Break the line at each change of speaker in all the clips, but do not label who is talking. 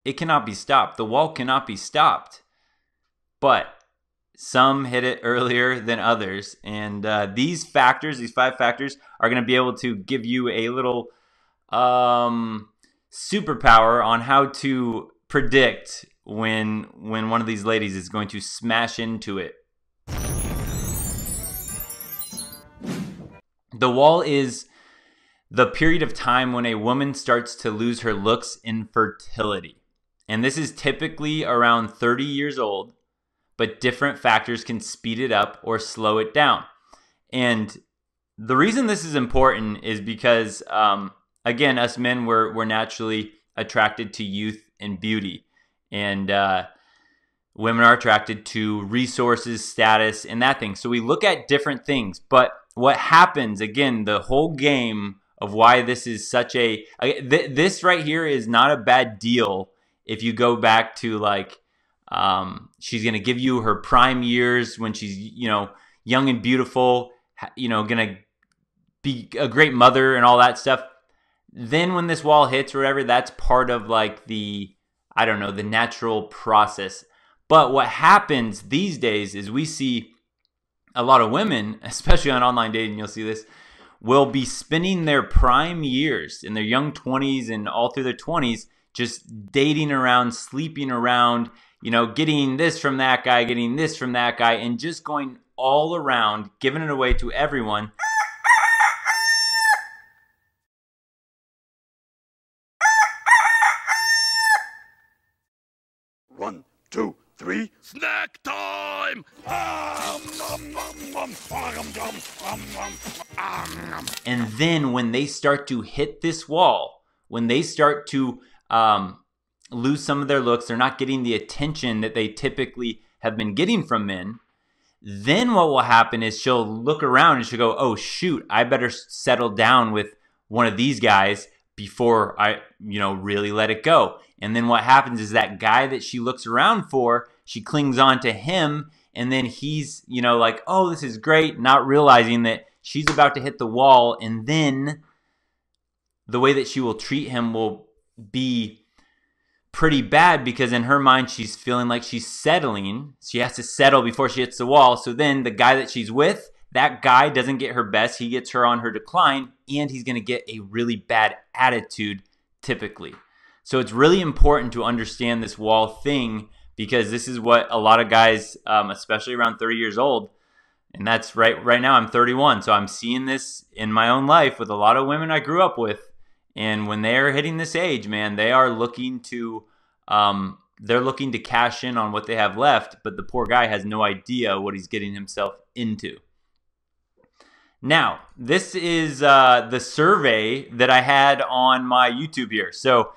it cannot be stopped. The wall cannot be stopped. But some hit it earlier than others. And these factors, these 5 factors, are going to be able to give you a little superpower on how to predict when one of these ladies is going to smash into it. The wall is the period of time when a woman starts to lose her looks and fertility. And this is typically around 30 years old, but different factors can speed it up or slow it down. And the reason this is important is because, again, us men, we're naturally attracted to youth and beauty. And women are attracted to resources, status, and that thing. So we look at different things. But what happens, again, the whole game of why this is such a... this right here is not a bad deal if you go back to, like, she's going to give you her prime years when she's, young and beautiful, going to be a great mother and all that stuff. Then when this wall hits or whatever, that's part of like the natural process. But what happens these days is we see a lot of women, especially on online dating, you'll see this, will be spending their prime years in their young 20s and all through their 20s just dating around, sleeping around, getting this from that guy, getting this from that guy, and just going all around, giving it away to everyone.
One, two, three. Snack time!
And then when they start to hit this wall, when they start to lose some of their looks, they're not getting the attention that they typically have been getting from men, then what will happen is she'll look around and she'll go, oh shoot, I better settle down with one of these guys before I, really let it go. And then what happens is that guy that she looks around for, she clings on to him, and then he's, like, oh, this is great, not realizing that she's about to hit the wall, and then the way that she will treat him will be pretty bad because in her mind she's feeling like she's settling. She has to settle before she hits the wall. So then the guy that she's with, that guy doesn't get her best. He gets her on her decline, and he's going to get a really bad attitude typically. So it's really important to understand this wall thing because this is what a lot of guys, especially around 30 years old, and that's right now I'm 31. So I'm seeing this in my own life with a lot of women I grew up with. And when they're hitting this age, man, they are looking to cash in on what they have left, but the poor guy has no idea what he's getting himself into. Now, this is the survey that I had on my YouTube here. So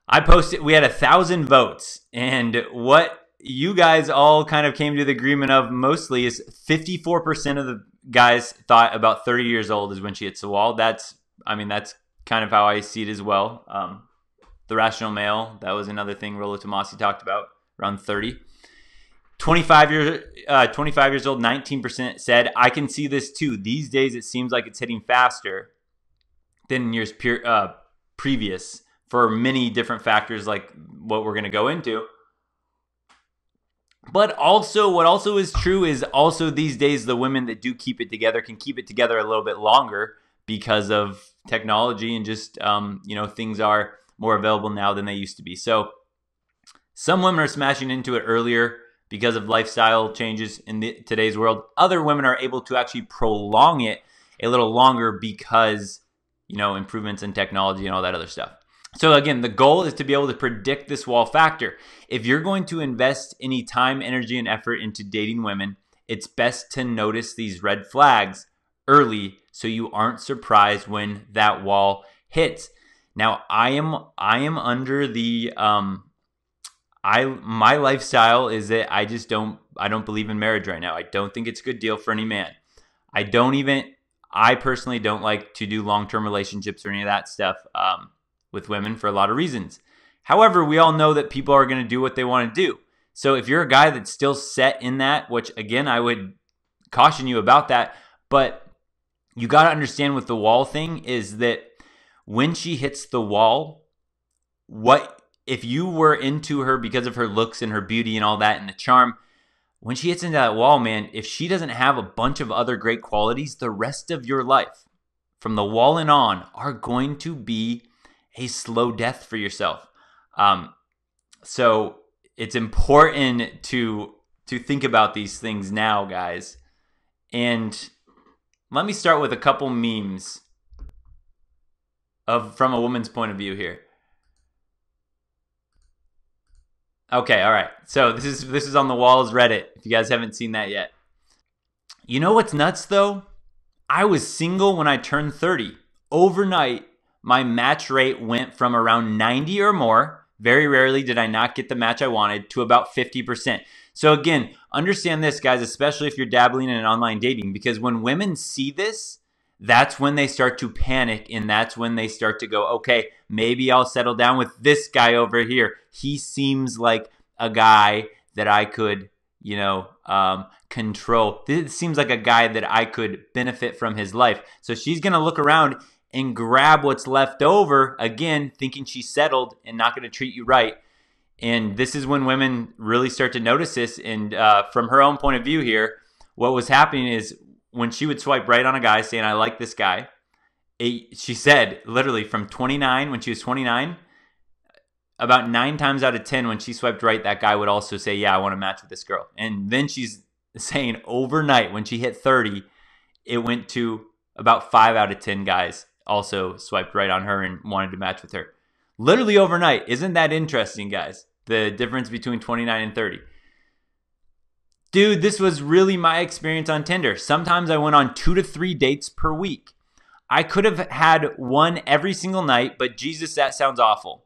I posted, we had 1,000 votes, and what you guys all kind of came to the agreement of mostly is 54% of the guys thought about 30 years old is when she hits the wall. That's kind of how I see it as well. The rational male, that was another thing Rollo Tomasi talked about, around 30. 25 years old, 19% said, I can see this too. These days it seems like it's hitting faster than years previous for many different factors like what we're going to go into. But also, what also is true is also these days the women that do keep it together can keep it together a little bit longer because of technology and just, things are more available now than they used to be. So some women are smashing into it earlier because of lifestyle changes in today's world. Other women are able to actually prolong it a little longer because, improvements in technology and all that other stuff. So again, the goal is to be able to predict this wall factor. If you're going to invest any time, energy, and effort into dating women, it's best to notice these red flags early so you aren't surprised when that wall hits. Now, I am under the my lifestyle is that I don't believe in marriage right now. I don't think it's a good deal for any man. I personally don't like to do long-term relationships or any of that stuff with women for a lot of reasons. However, we all know that people are going to do what they want to do. So if you're a guy that's still set in that, which again, I would caution you about that, but you got to understand with the wall thing is that when she hits the wall, what if you were into her because of her looks and her beauty and all that and the charm, when she hits into that wall, man, if she doesn't have a bunch of other great qualities, the rest of your life, from the wall and on, are going to be a slow death for yourself. So it's important to think about these things now, guys. And let me start with a couple memes from a woman's point of view here. Okay, all right. So this is on the walls Reddit, if you guys haven't seen that yet. You know what's nuts though? I was single when I turned 30. Overnight, my match rate went from around 90 or more. Very rarely did I not get the match I wanted, to about 50%. So again, understand this, guys, especially if you're dabbling in online dating, because when women see this, that's when they start to panic, and that's when they start to go, okay, maybe I'll settle down with this guy over here. He seems like a guy that I could, control. This seems like a guy that I could benefit from his life. So she's going to look around and grab what's left over, again, thinking she's settled and not going to treat you right. And this is when women really start to notice this. And from her own point of view here, what was happening is when she would swipe right on a guy saying, I like this guy, she said literally from 29, when she was 29, about 9 times out of 10 when she swiped right, that guy would also say, yeah, I want to match with this girl. And then she's saying overnight, when she hit 30, it went to about 5 out of 10 guys also swiped right on her and wanted to match with her. Literally overnight. Isn't that interesting, guys? The difference between 29 and 30. Dude, this was really my experience on Tinder. Sometimes I went on 2 to 3 dates per week. I could have had one every single night, but Jesus, that sounds awful.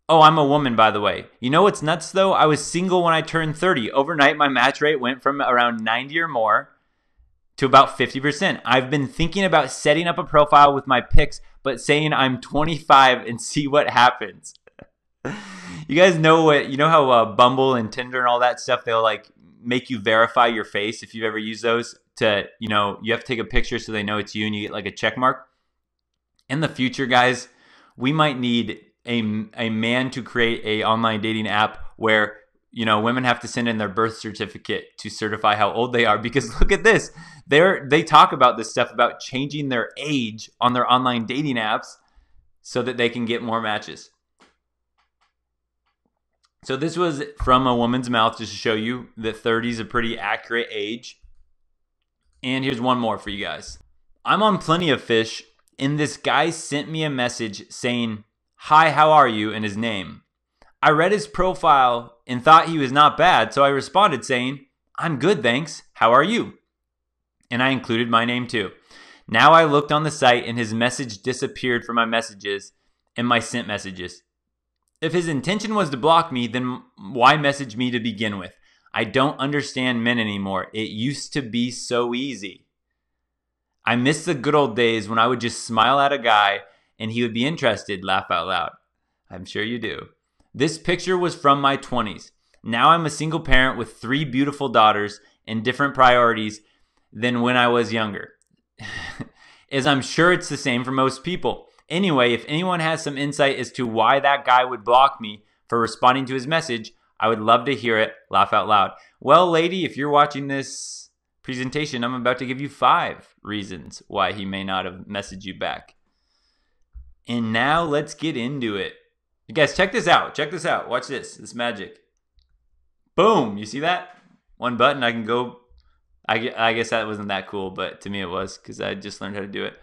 Oh, I'm a woman, by the way. You know what's nuts, though? I was single when I turned 30. Overnight, my match rate went from around 90 or more to about 50%. I've been thinking about setting up a profile with my pics, but saying I'm 25 and see what happens. You guys know how Bumble and Tinder and all that stuff, they'll like make you verify your face if you've ever used those to, you have to take a picture so they know it's you and you get like a check mark. In the future, guys, we might need a man to create a online dating app where, women have to send in their birth certificate to certify how old they are, because look at this. They talk about this stuff about changing their age on their online dating apps so that they can get more matches. So this was from a woman's mouth, just to show you that 30 is a pretty accurate age. And here's one more for you guys. I'm on Plenty of Fish, and this guy sent me a message saying, "Hi, how are you?" in his name. I read his profile and thought he was not bad, so I responded saying, "I'm good, thanks. How are you?" And I included my name too. Now I looked on the site and his message disappeared from my messages and my sent messages. If his intention was to block me, then why message me to begin with? I don't understand men anymore. It used to be so easy. I miss the good old days when I would just smile at a guy and he would be interested, laugh out loud. I'm sure you do. This picture was from my 20s. Now I'm a single parent with 3 beautiful daughters and different priorities than when I was younger. As I'm sure it's the same for most people. Anyway, if anyone has some insight as to why that guy would block me for responding to his message, I would love to hear it. Laugh out loud. Well, lady, if you're watching this presentation, I'm about to give you 5 reasons why he may not have messaged you back. And now let's get into it. You guys, check this out. Check this out. Watch this. This magic. Boom. You see that? One button. I can go. I guess that wasn't that cool, but to me it was, because I just learned how to do it.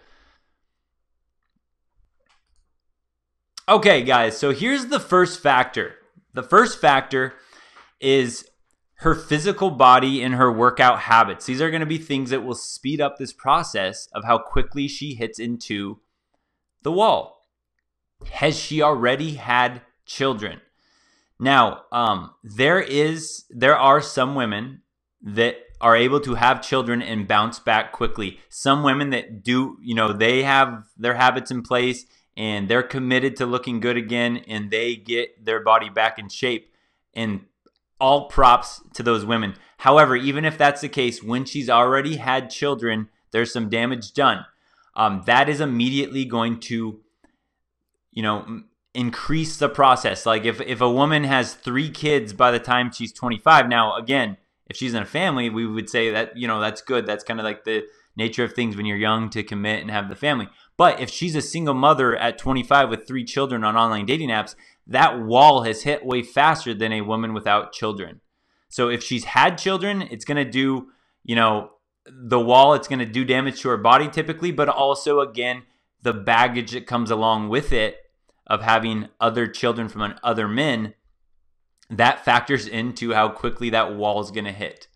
Okay, guys. So here's the first factor. The first factor is her physical body and her workout habits. These are going to be things that will speed up this process of how quickly she hits into the wall. Has she already had children? Now, there are some women that are able to have children and bounce back quickly. Some women that do, they have their habits in place and they're committed to looking good again and they get their body back in shape. And all props to those women. However, even if that's the case, when she's already had children, there's some damage done. That is immediately going to, increase the process. Like if a woman has 3 kids by the time she's 25, now again, if she's in a family, we would say that, that's good. That's kind of like the nature of things when you're young to commit and have the family. But if she's a single mother at 25 with 3 children on online dating apps, that wall has hit way faster than a woman without children. So if she's had children, it's going to do, the wall, it's going to do damage to her body typically, but also, again, the baggage that comes along with it of having other children from other men, that factors into how quickly that wall is going to hit.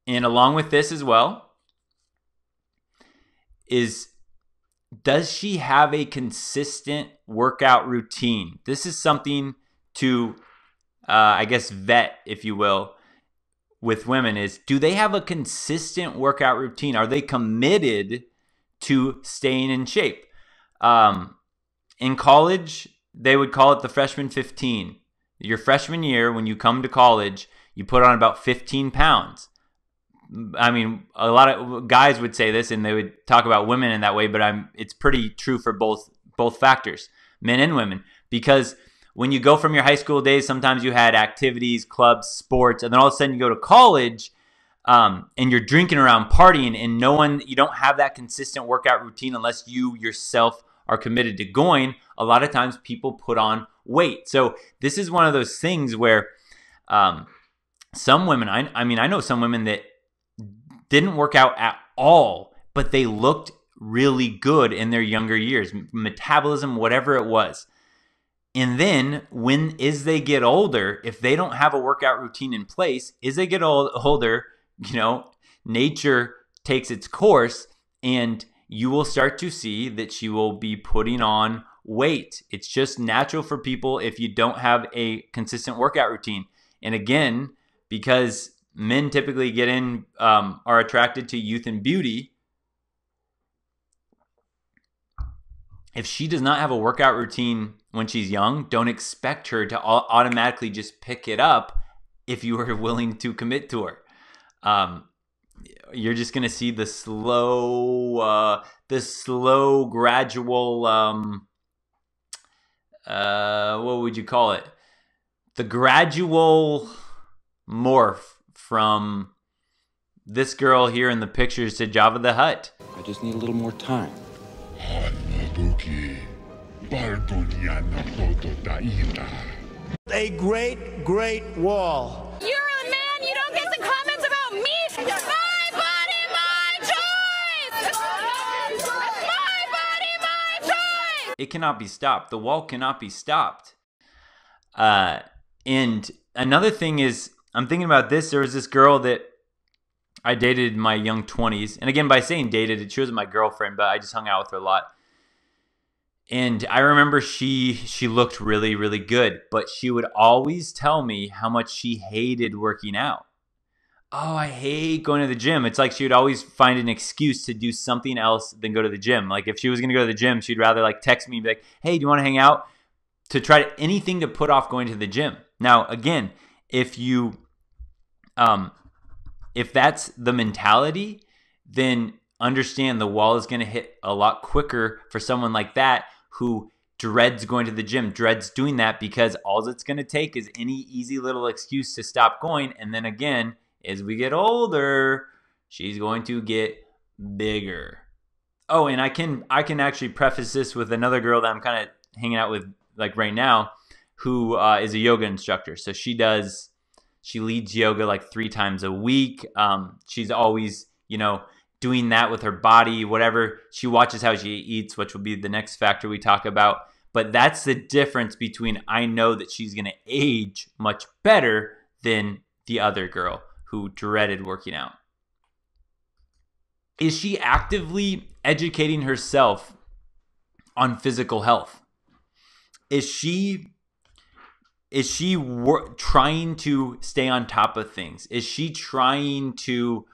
And along with this as well is, does she have a consistent workout routine? This is something to, vet, if you will, with women is, do they have a consistent workout routine? Are they committed to staying in shape? In college, they would call it the freshman 15. Your freshman year, when you come to college, you put on about 15 pounds. I mean, a lot of guys would say this, and they would talk about women in that way, but it's pretty true for both factors, men and women, because when you go from your high school days, sometimes you had activities, clubs, sports, and then all of a sudden you go to college, and you're drinking around, partying, and you don't have that consistent workout routine unless you yourself are committed to going. A lot of times people put on weight. So this is one of those things where some women, I know some women that didn't work out at all, but they looked really good in their younger years, metabolism, whatever it was. And then as they get older, if they don't have a workout routine in place, as they get older, nature takes its course, and you will start to see that she will be putting on weight. It's just natural for people if you don't have a consistent workout routine. And again, because men typically are attracted to youth and beauty, if she does not have a workout routine when she's young, don't expect her to automatically just pick it up if you are willing to commit to her. You're just going to see the slow, gradual, what would you call it? The gradual morph from this girl here in the pictures to Jabba the Hutt.
I just need a little more time.
A great wall.
You're a man, you don't get to comment about me. My body, my choice. My body, my choice.
It cannot be stopped. The wall cannot be stopped. And another thing is, I'm thinking about this. There was this girl that I dated in my young 20s. And again, by saying dated, she wasn't my girlfriend, but I just hung out with her a lot. And I remember she looked really, really good, but she would always tell me how much she hated working out. Oh, I hate going to the gym. It's like she would always find an excuse to do something else than go to the gym. Like if she was going to go to the gym, she'd rather text me and be like, hey, do you want to hang out? To try anything to put off going to the gym. Now, again, if that's the mentality, then understand the wall is going to hit a lot quicker for someone like that who dreads going to the gym, dreads doing that, because all it's going to take is any easy little excuse to stop going. And then again, as we get older, she's going to get bigger. Oh, and I can actually preface this with another girl that I'm kind of hanging out with right now, who is a yoga instructor. So she leads yoga 3 times a week. She's always, doing that with her body, whatever. She watches how she eats, which will be the next factor we talk about. But that's the difference between, I know that she's going to age much better than the other girl who dreaded working out. Is she actively educating herself on physical health? Is she trying to stay on top of things? Is she trying to,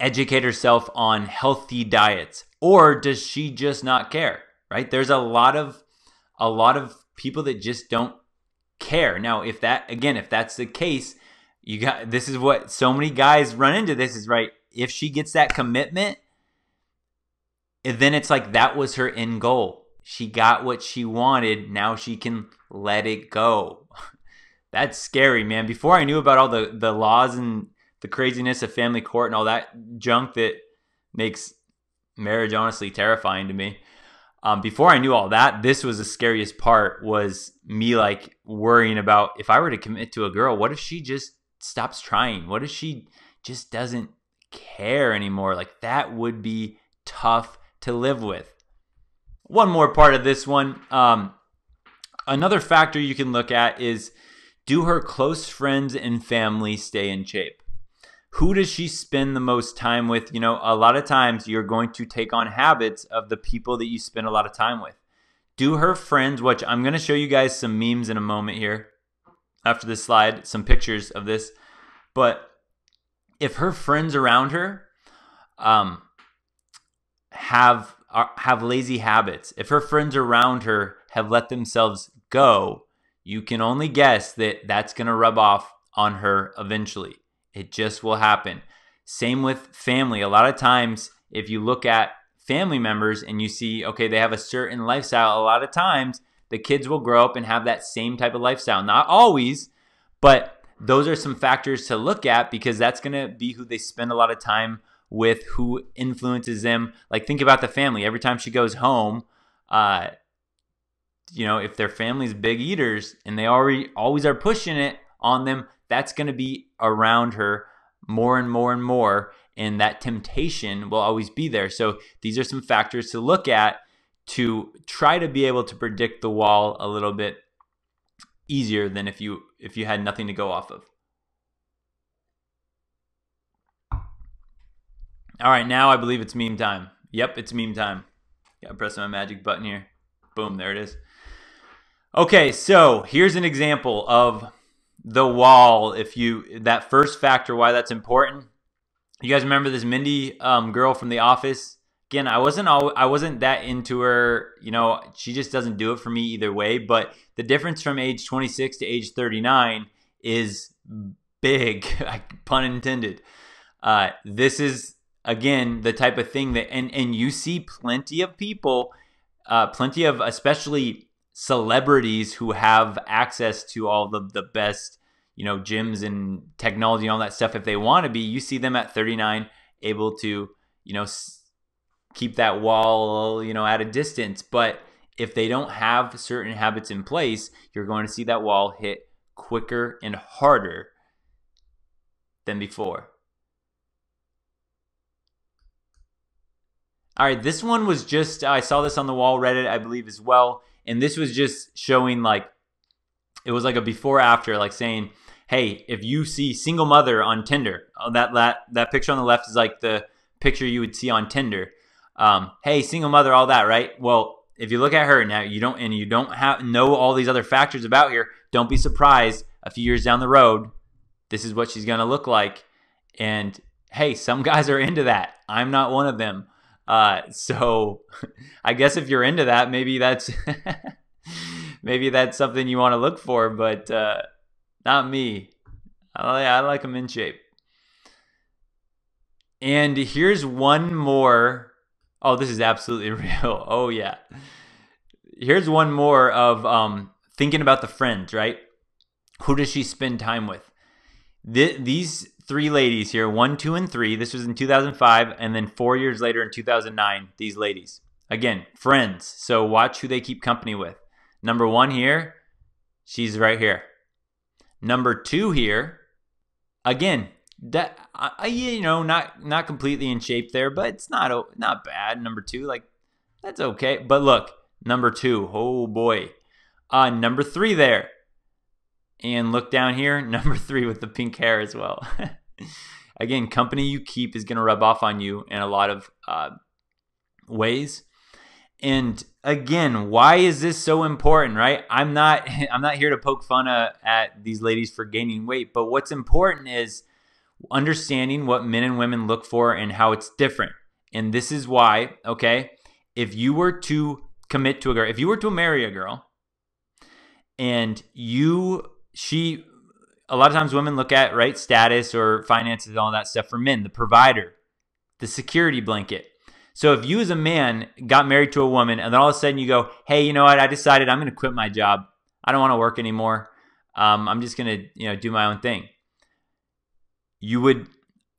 educate herself on healthy diets? Or does she just not care, right? There's a lot of people that just don't care. Now, if that's the case, this is what so many guys run into. This is right. If she gets that commitment, then it's like that was her end goal. she got what she wanted. Now she can let it go. That's scary, man. Before I knew about all the laws and the craziness of family court and all that junk that makes marriage honestly terrifying to me. Before I knew all that, this was the scariest part, was me like worrying about, if I were to commit to a girl, what if she just stops trying? What if she just doesn't care anymore? Like, that would be tough to live with. One more part of this one. Another factor you can look at is, do her close friends and family stay in shape? Who does she spend the most time with? You know, a lot of times you're going to take on habits of the people that you spend a lot of time with. Do her friends, which I'm going to show you guys some memes in a moment here after this slide, some pictures of this. But if her friends around her have lazy habits, if her friends around her have let themselves go, you can only guess that that's going to rub off on her eventually. It just will happen. Same with family. A lot of times, if you look at family members and you see, okay, they have a certain lifestyle, a lot of times the kids will grow up and have that same type of lifestyle. Not always, but those are some factors to look at, because that's going to be who they spend a lot of time with, who influences them. Like, think about the family. Every time she goes home, you know, if their family's big eaters and they always are pushing it on them, that's going to be around her more and more and more, and that temptation will always be there. So these are some factors to look at to try to be able to predict the wall a little bit easier than if you had nothing to go off of. All right, now I believe it's meme time. Yep, it's meme time. Gotta press my magic button here. Boom, there it is. Okay, so here's an example of the wall. That first factor, why that's important. You guys remember this Mindy girl from The Office? Again, I wasn't that into her. You know, she just doesn't do it for me either way. But the difference from age 26 to age 39 is big, pun intended. This is, again, the type of thing that, and you see plenty of people, plenty of especially celebrities who have access to all the best, you know, gyms and technology and all that stuff. If they want to be, you see them at 39 able to, you know, keep that wall, you know, at a distance. But if they don't have certain habits in place, you're going to see that wall hit quicker and harder than before. All right, this one was just, I saw this on the wall, Reddit, I believe, as well. And this was just showing, like, it was like a before after, like saying, hey, if you see single mother on Tinder, that picture on the left is like the picture you would see on Tinder. Hey, single mother, all that, right? Well, if you look at her now, you don't know all these other factors about her, don't be surprised a few years down the road, this is what she's going to look like. And hey, some guys are into that. I'm not one of them. So I guess if you're into that, maybe that's maybe that's something you want to look for, but not me. I like them in shape. And here's one more. Oh, this is absolutely real. Oh yeah. Here's one more of thinking about the friends, right? Who does she spend time with? These three ladies here, 1, 2, and 3. This was in 2005, and then 4 years later in 2009, these ladies. Again, friends. So watch who they keep company with. Number 1 here, she's right here. Number 2 here, again, that you know, not completely in shape there, but it's not bad. Number 2, like, that's okay. But look, number 2, oh boy. Number 3 there. And look down here, number 3 with the pink hair as well. Again, company you keep is going to rub off on you in a lot of ways. And again, why is this so important, right? I'm not here to poke fun at these ladies for gaining weight, but what's important is understanding what men and women look for and how it's different. And this is why, okay, if you were to commit to a girl, if you were to marry a girl, and a lot of times women look at, right, status or finances and all that stuff for men, the provider, the security blanket. So if you as a man got married to a woman and then all of a sudden you go, hey, you know what? I decided I'm going to quit my job. I don't want to work anymore. I'm just going to, do my own thing. You would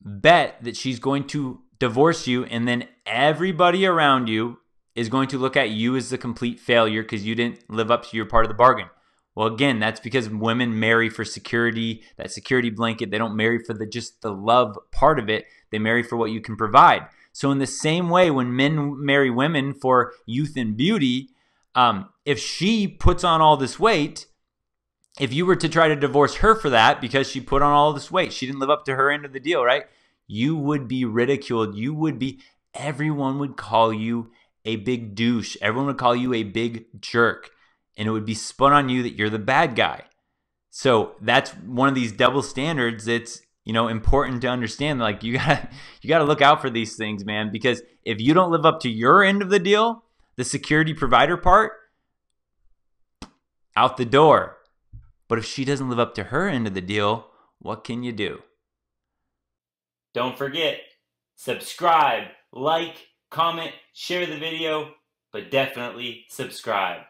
bet that she's going to divorce you, and then everybody around you is going to look at you as the complete failure because you didn't live up to your part of the bargain. Well, again, that's because women marry for security, that security blanket. They don't marry for just the love part of it. They marry for what you can provide. So in the same way, when men marry women for youth and beauty, if she puts on all this weight, if you were to try to divorce her for that because she put on all this weight, she didn't live up to her end of the deal, right? You would be ridiculed. Everyone would call you a big douche. Everyone would call you a big jerk. And it would be spun on you that you're the bad guy. So that's one of these double standards that's, important to understand. Like you gotta look out for these things, man, because if you don't live up to your end of the deal, the security provider part, out the door. But if she doesn't live up to her end of the deal, what can you do? Don't forget, subscribe, like, comment, share the video, but definitely subscribe.